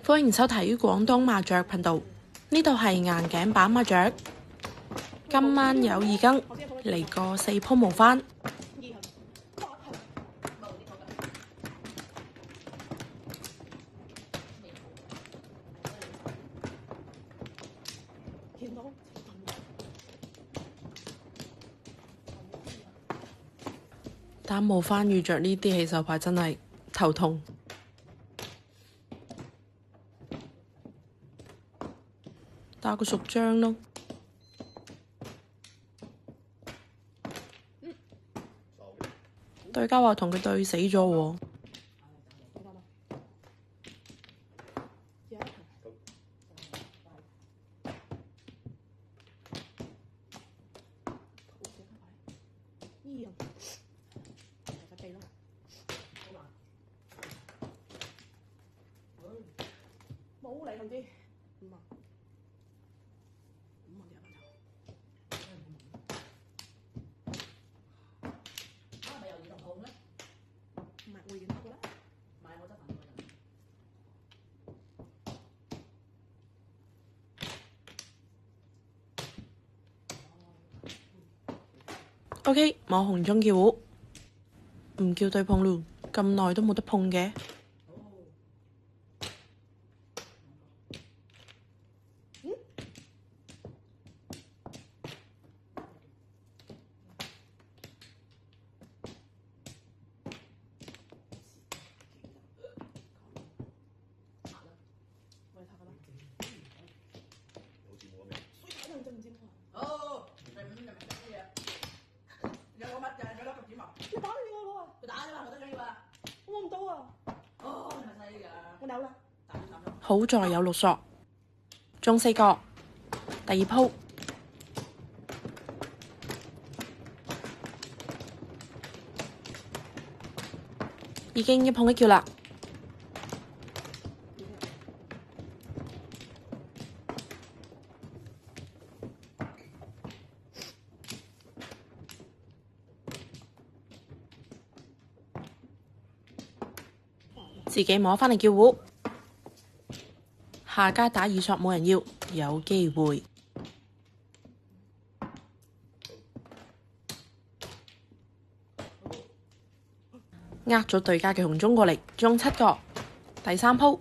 歡迎收睇廣東麻雀頻道，呢度係硬頸版麻雀。今晚有二更，嚟個4鋪無翻。打無翻遇着呢啲起手牌真係頭痛。打個熟張咯。對家話同佢對死咗喎。冇嚟同啲5萬係咪有兒童號咧？唔係會員得嘅啦，買我得份嘅。OK， 網紅中叫胡，唔叫對碰咯，咁耐都冇得碰嘅。你打你個啊！佢打啫嘛，我都想要啊！我摸唔到啊！哦，你咪犀利㗎！我有啦。好在有6索，中4個，第二鋪已經一碰一叫啦。自己摸返嚟叫胡，下家打2索冇人要，有機會。呃咗對家嘅紅中過嚟，中7個，第3鋪。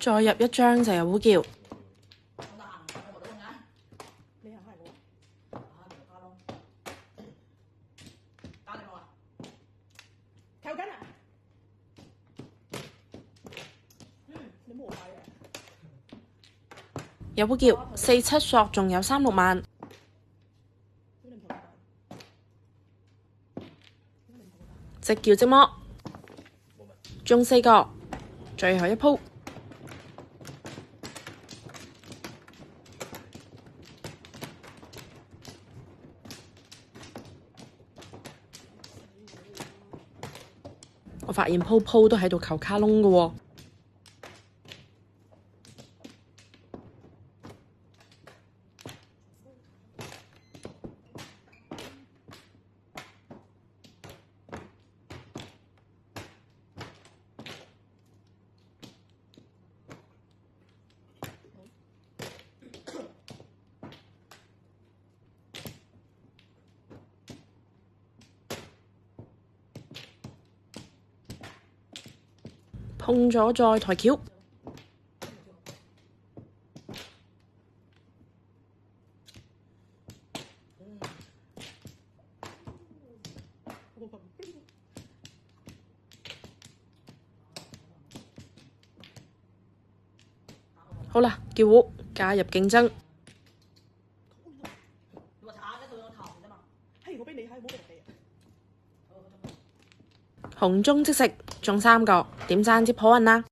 再入一張就有呼叫。有呼叫4、7索，仲有3、6萬。即叫即摸，中4個，最後一鋪。我發現鋪鋪都喺度求卡窿嘅喎。碰咗再抬轎，好啦，叫胡加入競爭。紅中即食，中3個，點讚接好運啦！